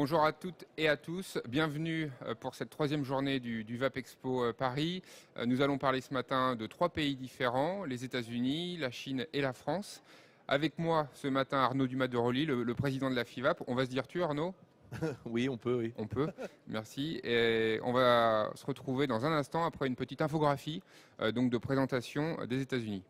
Bonjour à toutes et à tous, bienvenue pour cette troisième journée du VAP Expo Paris. Nous allons parler ce matin de 3 pays différents, les États-Unis, la Chine et la France. Avec moi ce matin Arnaud Dumas de Roli, le président de la FIVAP. On va se dire tu Arnaud? Oui, on peut, oui. On peut, merci. Et on va se retrouver dans un instant après une petite infographie donc de présentation des États-Unis.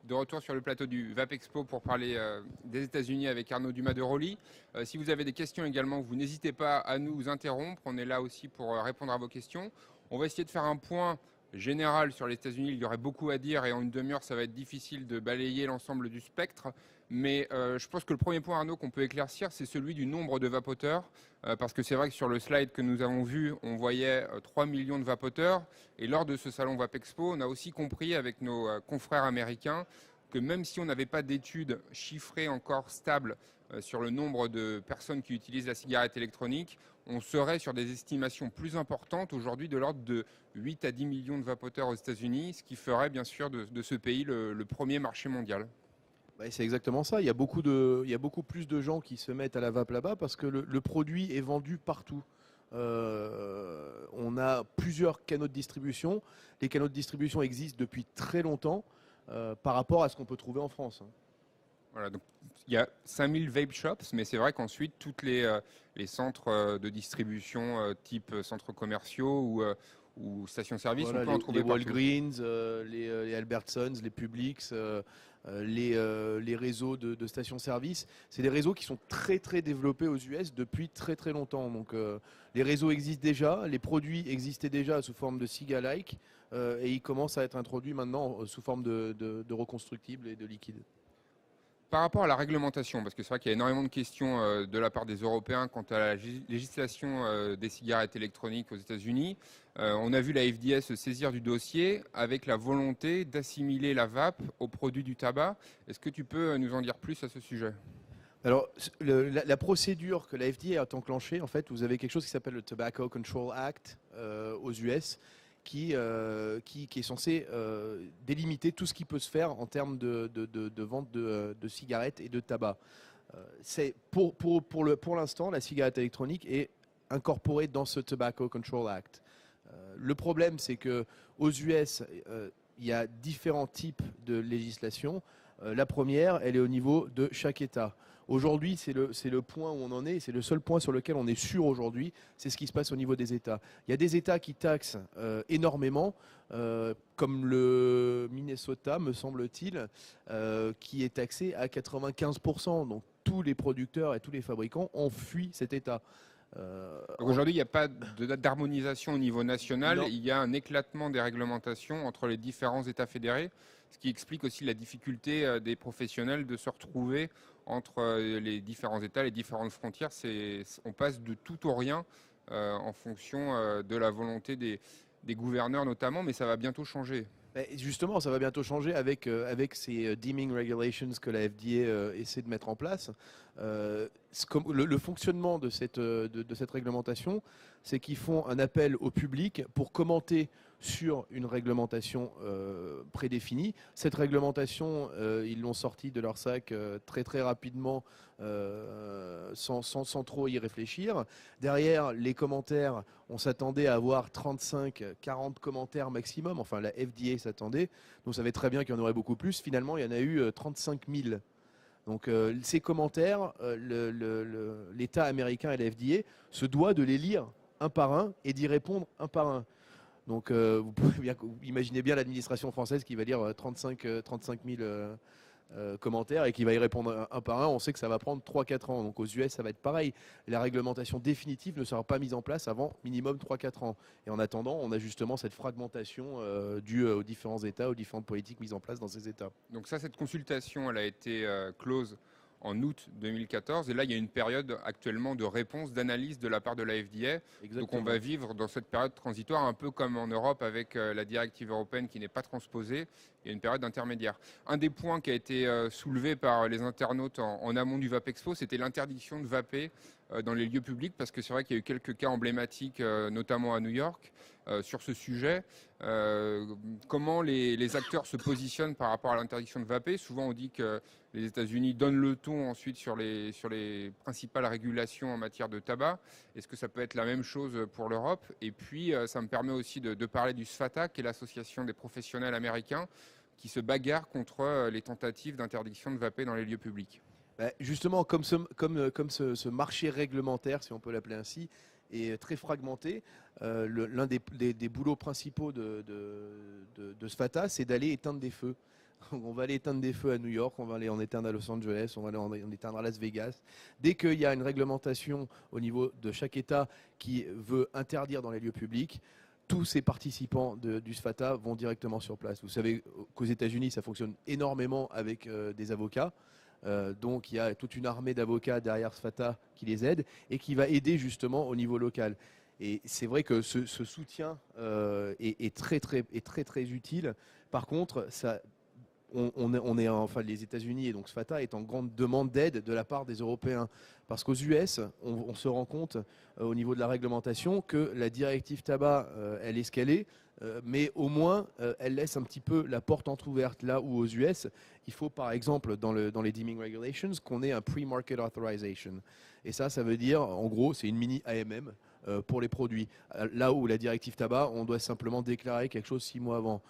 De retour sur le plateau du VAP Expo pour parler des États-Unis avec Arnaud Dumas de Roli. Si vous avez des questions également, vous n'hésitez pas à nous interrompre. On est là aussi pour répondre à vos questions. On va essayer de faire un point général sur les États-Unis. Il y aurait beaucoup à dire et en une demi-heure, ça va être difficile de balayer l'ensemble du spectre. Mais je pense que le premier point, Arnaud, qu'on peut éclaircir, c'est celui du nombre de vapoteurs. Parce que c'est vrai que sur le slide que nous avons vu, on voyait 3 millions de vapoteurs. Et lors de ce salon VAP Expo, on a aussi compris avec nos confrères américains que même si on n'avait pas d'études chiffrées encore stables sur le nombre de personnes qui utilisent la cigarette électronique, on serait sur des estimations plus importantes aujourd'hui de l'ordre de 8 à 10 millions de vapoteurs aux États-Unis, ce qui ferait bien sûr de ce pays le premier marché mondial. C'est exactement ça. Il y a beaucoup plus de gens qui se mettent à la vape là-bas parce que le produit est vendu partout. On a plusieurs canaux de distribution. Les canaux de distribution existent depuis très longtemps par rapport à ce qu'on peut trouver en France. Voilà, donc il y a 5000 vape shops, mais c'est vrai qu'ensuite, tous les centres de distribution type centres commerciaux ou stations-service, Voilà, on peut en trouver les partout. Walgreens, les Albertsons, les Publix, les réseaux de stations-service. C'est des réseaux qui sont très très développés aux US depuis très très longtemps. Donc les réseaux existent déjà, les produits existaient déjà sous forme de ciga-like et ils commencent à être introduits maintenant sous forme de reconstructibles et de liquides. Par rapport à la réglementation, parce que c'est vrai qu'il y a énormément de questions de la part des Européens quant à la législation des cigarettes électroniques aux États-Unis, on a vu la FDA se saisir du dossier avec la volonté d'assimiler la vape aux produits du tabac. Est-ce que tu peux nous en dire plus à ce sujet ? Alors, la procédure que la FDA a enclenchée, en fait, vous avez quelque chose qui s'appelle le Tobacco Control Act aux US, qui est censé délimiter tout ce qui peut se faire en termes de vente de cigarettes et de tabac. Pour l'instant, la cigarette électronique est incorporée dans ce Tobacco Control Act. Le problème, c'est que aux US, il y a différents types de législation. La première, elle est au niveau de chaque État. Aujourd'hui, c'est le point où on en est, c'est le seul point sur lequel on est sûr aujourd'hui, c'est ce qui se passe au niveau des États. Il y a des États qui taxent énormément, comme le Minnesota, me semble-t-il, qui est taxé à 95%. Donc tous les producteurs et tous les fabricants ont fui cet État. Donc aujourd'hui, il n'y a pas d'harmonisation au niveau national, Non. il y a un éclatement des réglementations entre les différents États fédérés, ce qui explique aussi la difficulté des professionnels de se retrouver entre les différents États, les différentes frontières. On passe de tout au rien en fonction de la volonté des gouverneurs notamment, mais ça va bientôt changer. Justement, ça va bientôt changer avec ces deeming regulations que la FDA essaie de mettre en place. Le fonctionnement de cette réglementation, c'est qu'ils font un appel au public pour commenter sur une réglementation prédéfinie. Cette réglementation, ils l'ont sortie de leur sac très très rapidement, sans trop y réfléchir. Derrière, les commentaires, on s'attendait à avoir 35-40 commentaires maximum. Enfin, la FDA s'attendait. Donc, on savait très bien qu'il y en aurait beaucoup plus. Finalement, il y en a eu 35 000. Donc, ces commentaires, l'État américain et la FDA se doivent de les lire un par un et d'y répondre un par un. Donc, vous pouvez bien imaginer bien l'administration française qui va lire 35 000 commentaires et qui va y répondre un par un. On sait que ça va prendre 3-4 ans. Donc aux US, ça va être pareil. La réglementation définitive ne sera pas mise en place avant minimum 3-4 ans. Et en attendant, on a justement cette fragmentation due aux différents États, aux différentes politiques mises en place dans ces États. Donc ça, cette consultation, elle a été close en août 2014. Et là, il y a une période actuellement de réponse, d'analyse de la part de la FDA. Exactement. Donc on va vivre dans cette période transitoire, un peu comme en Europe avec la directive européenne qui n'est pas transposée. Il y a une période intermédiaire. Un des points qui a été soulevé par les internautes en amont du VAPEXPO, c'était l'interdiction de vaper dans les lieux publics, parce que c'est vrai qu'il y a eu quelques cas emblématiques, notamment à New York, sur ce sujet. Comment les acteurs se positionnent par rapport à l'interdiction de vaper? Souvent on dit que les États-Unis donnent le ton ensuite sur les principales régulations en matière de tabac. Est-ce que ça peut être la même chose pour l'Europe? Et puis ça me permet aussi de parler du SFATA, qui est l'association des professionnels américains, qui se bagarre contre les tentatives d'interdiction de vaper dans les lieux publics. Justement, comme ce marché réglementaire, si on peut l'appeler ainsi, est très fragmenté, l'un des boulots principaux de SFATA, c'est d'aller éteindre des feux. On va aller éteindre des feux à New York, on va aller en éteindre à Los Angeles, on va aller en éteindre à Las Vegas. Dès qu'il y a une réglementation au niveau de chaque État qui veut interdire dans les lieux publics, tous ces participants du SFATA vont directement sur place. Vous savez qu'aux États-Unis, ça fonctionne énormément avec des avocats. Donc il y a toute une armée d'avocats derrière SFATA qui les aide et qui va aider justement au niveau local. Et c'est vrai que ce soutien est très utile. Par contre, les États-Unis et donc SFATA est en grande demande d'aide de la part des Européens. Parce qu'aux US, on se rend compte au niveau de la réglementation que la directive tabac, elle est ce qu'elle est, mais au moins elle laisse un petit peu la porte entrouverte. Là où aux US, il faut par exemple dans les deeming regulations qu'on ait un pre-market authorization. Et ça veut dire, en gros, c'est une mini AMM pour les produits. Là où la directive tabac, on doit simplement déclarer quelque chose 6 mois avant.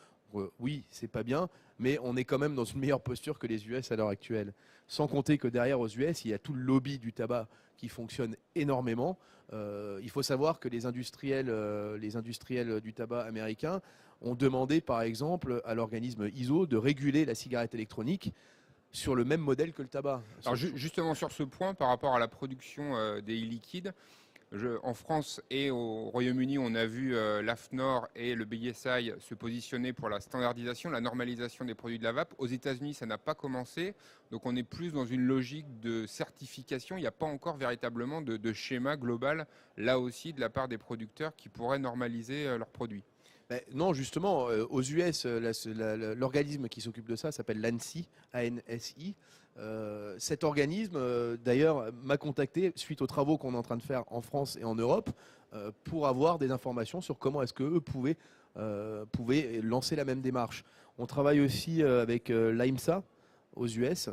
Oui, c'est pas bien, mais on est quand même dans une meilleure posture que les US à l'heure actuelle. Sans compter que derrière aux US, il y a tout le lobby du tabac qui fonctionne énormément. Il faut savoir que les industriels du tabac américains ont demandé par exemple à l'organisme ISO de réguler la cigarette électronique sur le même modèle que le tabac. Alors justement sur ce point, par rapport à la production des e-liquides, en France et au Royaume-Uni, on a vu l'AFNOR et le BSI se positionner pour la standardisation, la normalisation des produits de la vape. Aux États-Unis, ça n'a pas commencé, donc on est plus dans une logique de certification. Il n'y a pas encore véritablement de schéma global, là aussi, de la part des producteurs qui pourraient normaliser leurs produits. Non, justement, aux US, l'organisme qui s'occupe de ça s'appelle l'ANSI, ANSI. Cet organisme, d'ailleurs, m'a contacté suite aux travaux qu'on est en train de faire en France et en Europe pour avoir des informations sur comment est-ce qu'eux pouvaient lancer la même démarche. On travaille aussi avec l'AIMSA aux US,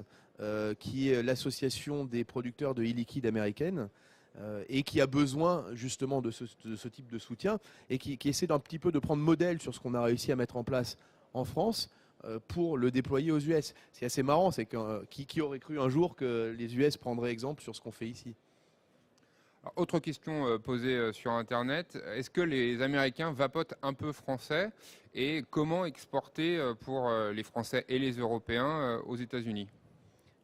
qui est l'association des producteurs de e-liquide américaine, et qui a besoin justement de ce type de soutien et qui essaie d'un petit peu de prendre modèle sur ce qu'on a réussi à mettre en place en France pour le déployer aux US. C'est assez marrant, c'est qui aurait cru un jour que les US prendraient exemple sur ce qu'on fait ici. Alors, autre question posée sur Internet, est-ce que les Américains vapotent un peu français et comment exporter pour les Français et les Européens aux États-Unis?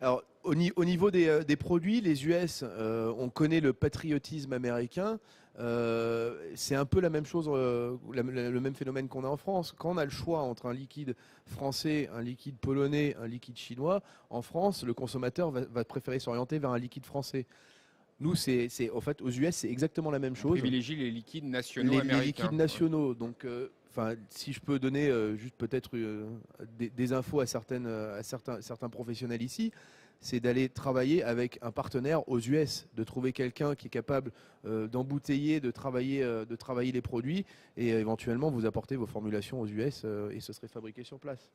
Alors, au niveau des produits, les US, on connaît le patriotisme américain. C'est un peu la même chose, le même phénomène qu'on a en France. Quand on a le choix entre un liquide français, un liquide polonais, un liquide chinois, en France, le consommateur va préférer s'orienter vers un liquide français. Nous, en fait, aux US, c'est exactement la même chose. On privilégie les liquides nationaux américains. Les liquides nationaux. Donc, si je peux donner juste peut-être des infos à certains professionnels ici, c'est d'aller travailler avec un partenaire aux US, de trouver quelqu'un qui est capable d'embouteiller, de travailler les produits et éventuellement vous apporter vos formulations aux US et ce serait fabriqué sur place.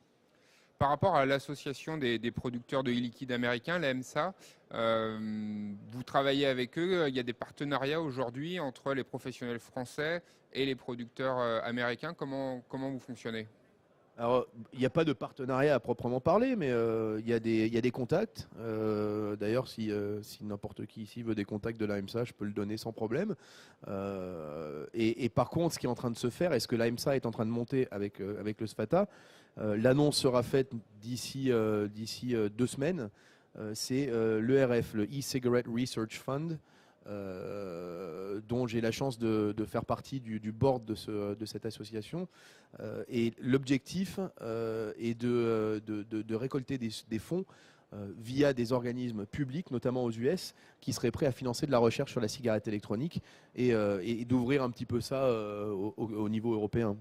Par rapport à l'association des producteurs de e-liquide américains, la EMSA, vous travaillez avec eux. Il y a des partenariats aujourd'hui entre les professionnels français et les producteurs américains. Comment vous fonctionnez? Alors, il n'y a pas de partenariat à proprement parler, mais il y a des contacts. D'ailleurs, si n'importe qui ici veut des contacts de l'AMSA, je peux le donner sans problème. Et par contre, ce qui est en train de se faire, et ce que l'AMSA est en train de monter avec le SFATA, l'annonce sera faite d'ici 2 semaines. C'est l'ERF, le E-Cigarette Research Fund, dont j'ai la chance de faire partie du board de cette association. Et l'objectif est de récolter des fonds via des organismes publics, notamment aux US, qui seraient prêts à financer de la recherche sur la cigarette électronique et d'ouvrir un petit peu ça au niveau européen.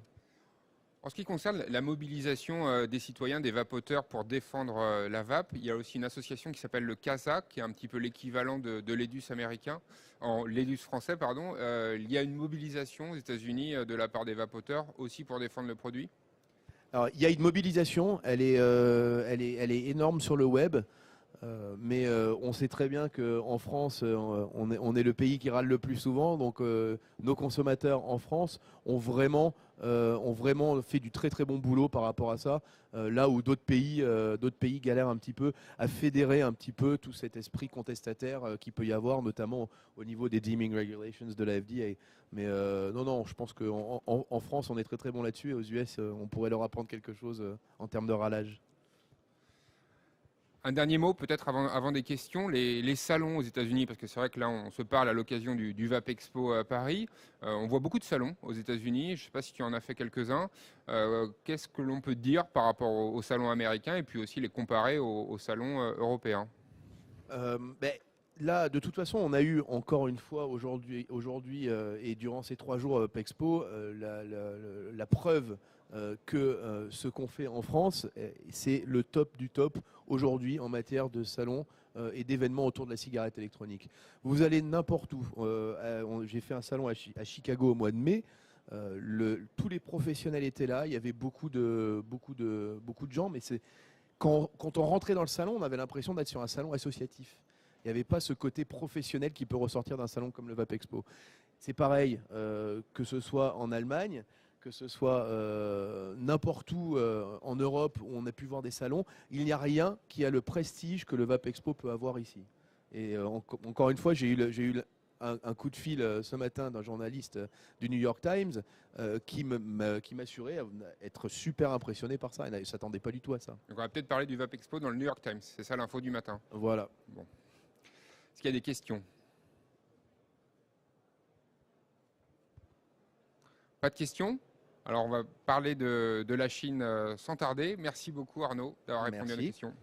En ce qui concerne la mobilisation des citoyens, des vapoteurs pour défendre la vape, il y a aussi une association qui s'appelle le CASA, qui est un petit peu l'équivalent de l'EDUS américain, l'EDUS français, pardon. Il y a une mobilisation aux États-Unis de la part des vapoteurs aussi pour défendre le produit. Alors, il y a une mobilisation, elle est énorme sur le web. Mais on sait très bien qu'en France, on est le pays qui râle le plus souvent. Donc nos consommateurs en France ont vraiment fait du très très bon boulot par rapport à ça. Là où d'autres pays galèrent un petit peu à fédérer un petit peu tout cet esprit contestataire qu'il peut y avoir, notamment au niveau des deeming regulations de la FDA. Mais non, je pense qu'en France, on est très très bon là-dessus. Et aux US, on pourrait leur apprendre quelque chose en termes de râlage. Un dernier mot peut-être avant des questions, les salons aux États-Unis, parce que c'est vrai que là on se parle à l'occasion du Vape Expo à Paris. On voit beaucoup de salons aux États-Unis, je ne sais pas si tu en as fait quelques-uns. Qu'est-ce que l'on peut dire par rapport aux salons américains et puis aussi les comparer aux salons européens? Là, de toute façon, on a eu encore une fois aujourd'hui et durant ces 3 jours Vape Expo la preuve que ce qu'on fait en France, c'est le top du top aujourd'hui en matière de salons et d'événements autour de la cigarette électronique. Vous allez n'importe où. J'ai fait un salon à Chicago au mois de mai. Tous les professionnels étaient là. Il y avait beaucoup de gens, mais quand on rentrait dans le salon, on avait l'impression d'être sur un salon associatif. Il n'y avait pas ce côté professionnel qui peut ressortir d'un salon comme le Vape Expo. C'est pareil, que ce soit en Allemagne, que ce soit n'importe où en Europe où on a pu voir des salons, il n'y a rien qui a le prestige que le Vape Expo peut avoir ici. Et encore une fois, j'ai eu un coup de fil ce matin d'un journaliste du New York Times qui m'assurait être super impressionné par ça. Il ne s'attendait pas du tout à ça. Donc on va peut-être parler du Vape Expo dans le New York Times. C'est ça l'info du matin. Voilà. Bon. Est-ce qu'il y a des questions? Pas de questions? Alors on va parler de la Chine sans tarder. Merci beaucoup Arnaud d'avoir répondu à la question.